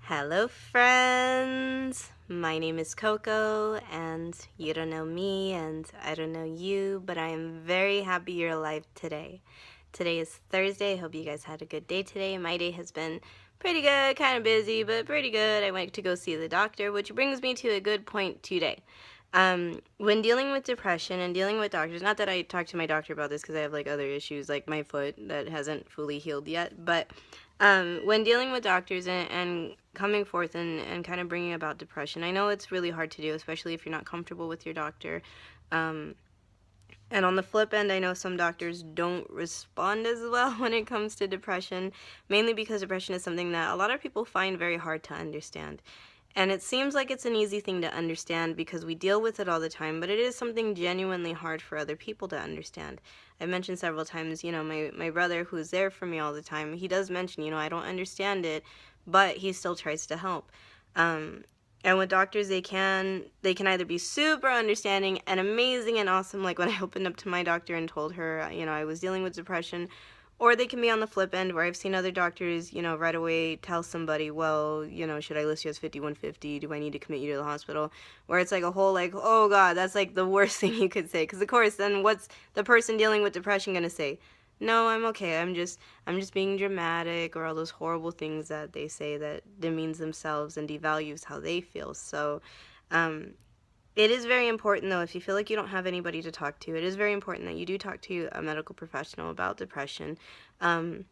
Hello, friends. My name is Coco, and you don't know me, and I don't know you, but I am very happy you're alive today. Today is Thursday. I hope you guys had a good day today. My day has been pretty good, kind of busy, but pretty good. I went to go see the doctor, which brings me to a good point today. When dealing with depression and dealing with doctors, not that I talked to my doctor about this because I have like other issues like my foot that hasn't fully healed yet, but when dealing with doctors and coming forth and kind of bringing about depression, I know it's really hard to do, especially if you're not comfortable with your doctor. Um, and on the flip end, I know some doctors don't respond as well when it comes to depression, mainly because depression is something that a lot of people find very hard to understand. And it seems like it's an easy thing to understand because we deal with it all the time, but it is something genuinely hard for other people to understand. I've mentioned several times, my brother who's there for me all the time, he does mention, I don't understand it, but he still tries to help. And with doctors, they can either be super understanding and amazing and awesome, like when I opened up to my doctor and told her, I was dealing with depression, or they can be on the flip end where I've seen other doctors, right away tell somebody, well, should I list you as 5150? Do I need to commit you to the hospital? Where it's like a whole like, oh God, that's like the worst thing you could say. Because of course, then what's the person dealing with depression gonna say? No, I'm okay. I'm just being dramatic, or all those horrible things that they say that demeans themselves and devalues how they feel. So, um, it is very important, though, if you feel like you don't have anybody to talk to, it is very important that you do talk to a medical professional about depression. Um,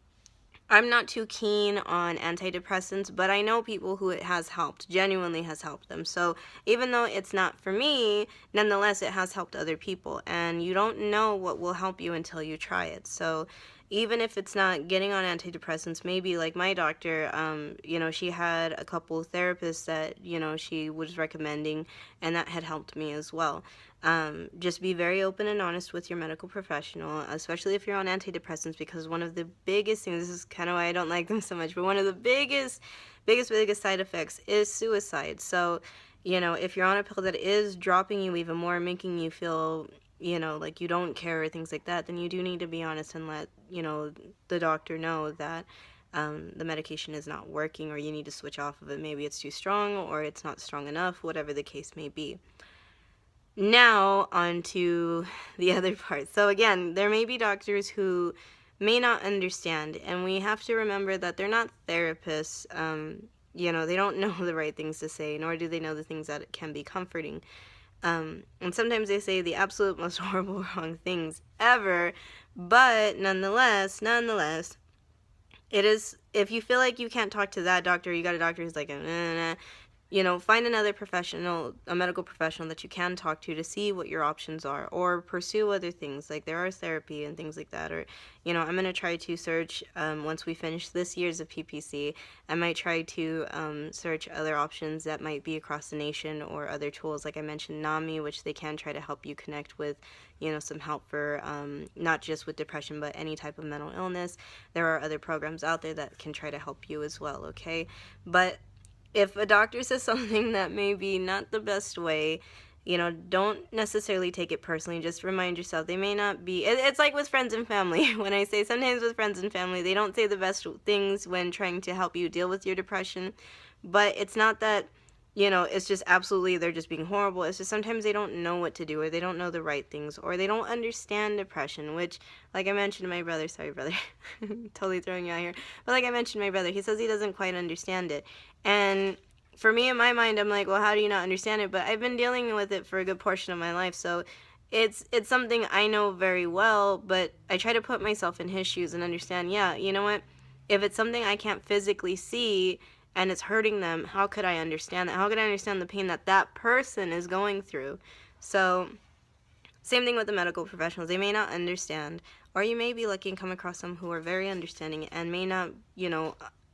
I'm not too keen on antidepressants, but I know people who it has helped, genuinely has helped them. So even though it's not for me, nonetheless, it has helped other people. And you don't know what will help you until you try it. So even if it's not getting on antidepressants, maybe like my doctor, she had a couple therapists that, she was recommending, and that had helped me as well. Just be very open and honest with your medical professional, especially if you're on antidepressants, because one of the biggest things, this is kind of why I don't like them so much, but one of the biggest side effects is suicide. So, if you're on a pill that is dropping you even more, making you feel, like you don't care or things like that, then you do need to be honest and let, the doctor know that the medication is not working, or you need to switch off of it. Maybe it's too strong or it's not strong enough, whatever the case may be. Now, on to the other part. So, again, there may be doctors who may not understand, and we have to remember that they're not therapists. They don't know the right things to say, nor do they know the things that can be comforting. And sometimes they say the absolute most horrible, wrong things ever, but nonetheless, it is, if you feel like you can't talk to that doctor, you got a doctor who's like, find another professional, a medical professional that you can talk to see what your options are, or pursue other things. Like there are therapy and things like that. Or, I'm going to try to search, once we finish this year's of PPC, I might try to search other options that might be across the nation, or other tools. Like I mentioned, NAMI, which they can try to help you connect with, some help for not just with depression, but any type of mental illness. There are other programs out there that can try to help you as well, okay? But if a doctor says something that may be not the best way, don't necessarily take it personally. Just remind yourself they may not be. It's like with friends and family. When I say sometimes with friends and family, they don't say the best things when trying to help you deal with your depression. But it's not that, it's just absolutely they're just being horrible. It's just sometimes they don't know what to do, or they don't know the right things, or they don't understand depression, which, like I mentioned, my brother, sorry, brother, totally throwing you out here. But like I mentioned, my brother, he says he doesn't quite understand it. And for me, in my mind, I'm like, well, how do you not understand it? But I've been dealing with it for a good portion of my life, so it's something I know very well, but I try to put myself in his shoes and understand, yeah, you know what? If it's something I can't physically see and it's hurting them, how could I understand that? How could I understand the pain that that person is going through? So, same thing with the medical professionals. They may not understand, or you may be lucky and come across some who are very understanding and may not,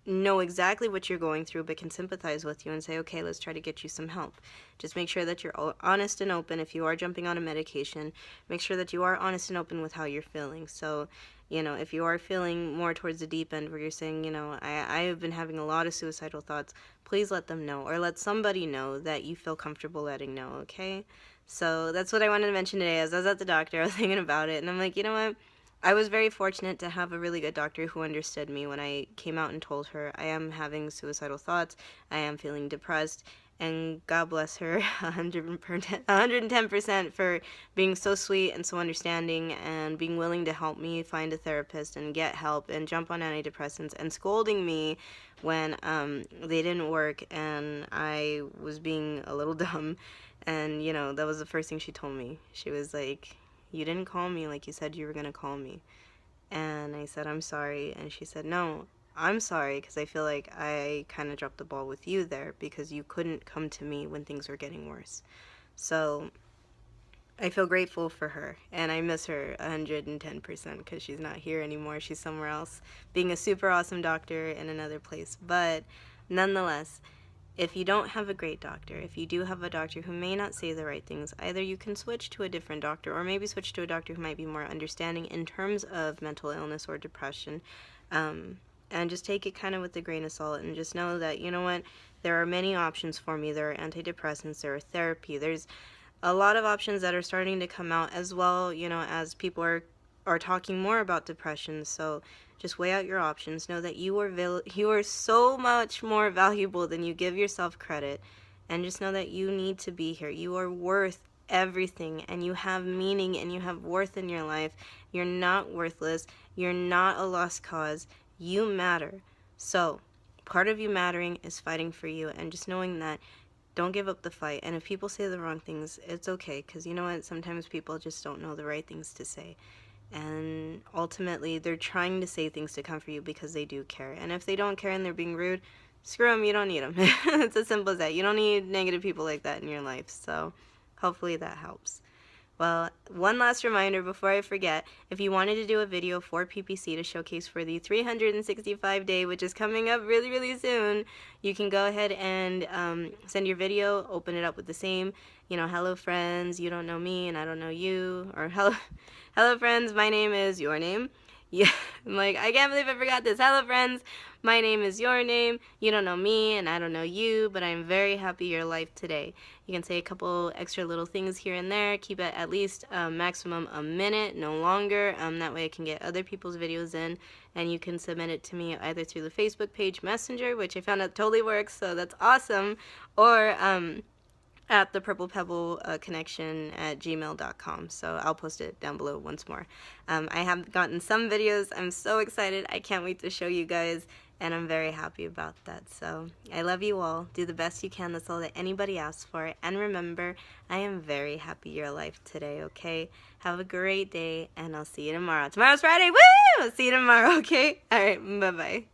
know exactly what you're going through, but can sympathize with you and say, okay, let's try to get you some help. Just make sure that you're honest and open. If you are jumping on a medication, make sure that you are honest and open with how you're feeling. So, if you are feeling more towards the deep end where you're saying, I have been having a lot of suicidal thoughts, please let them know, or let somebody know that you feel comfortable letting know, okay? So that's what I wanted to mention today. As I was at the doctor, I was thinking about it, and I'm like, you know what? I was very fortunate to have a really good doctor who understood me when I came out and told her I am having suicidal thoughts, I am feeling depressed, and God bless her 110% for being so sweet and so understanding and being willing to help me find a therapist and get help and jump on antidepressants and scolding me when they didn't work and I was being a little dumb. And, that was the first thing she told me. She was like, you didn't call me like you said you were going to call me. And I said, I'm sorry. And she said, no, I'm sorry because I feel like I kind of dropped the ball with you there because you couldn't come to me when things were getting worse. So I feel grateful for her, and I miss her 110% because she's not here anymore. She's somewhere else being a super awesome doctor in another place. But nonetheless, if you don't have a great doctor, if you do have a doctor who may not say the right things, either you can switch to a different doctor or maybe switch to a doctor who might be more understanding in terms of mental illness or depression. And just take it kind of with a grain of salt and just know that, you know what, there are many options for me. There are antidepressants, there are therapy, there's a lot of options that are starting to come out as well, as people are talking more about depression. So just weigh out your options. Know that you are so much more valuable than you give yourself credit, and just know that you need to be here. You are worth everything, and you have meaning and you have worth in your life. You're not worthless. You're not a lost cause. You matter. So part of you mattering is fighting for you, and just knowing that don't give up the fight. And if people say the wrong things, it's okay, because you know what? Sometimes people just don't know the right things to say. And ultimately, they're trying to say things to comfort you because they do care. And if they don't care and they're being rude, screw them. You don't need them. It's as simple as that. You don't need negative people like that in your life. So hopefully that helps. Well, one last reminder before I forget, if you wanted to do a video for PPC to showcase for the 365 day, which is coming up really, really soon, you can go ahead and send your video, open it up with the same, hello friends, you don't know me and I don't know you, or hello friends, my name is your name. Yeah, I'm like, I can't believe I forgot this. Hello friends, my name is your name. You don't know me and I don't know you, but I'm very happy you're alive today. You can say a couple extra little things here and there. Keep it at least maximum a minute, no longer. That way I can get other people's videos in, and you can submit it to me either through the Facebook page Messenger, which I found out totally works, so that's awesome, or at the Purple Pebble connection at gmail.com. So I'll post it down below once more. I have gotten some videos. I'm so excited. I can't wait to show you guys, and I'm very happy about that. So I love you all. Do the best you can. That's all that anybody asks for. And remember, I am very happy you're alive today, okay? Have a great day, and I'll see you tomorrow. Tomorrow's Friday. Woo! I'll see you tomorrow, okay? All right, bye-bye.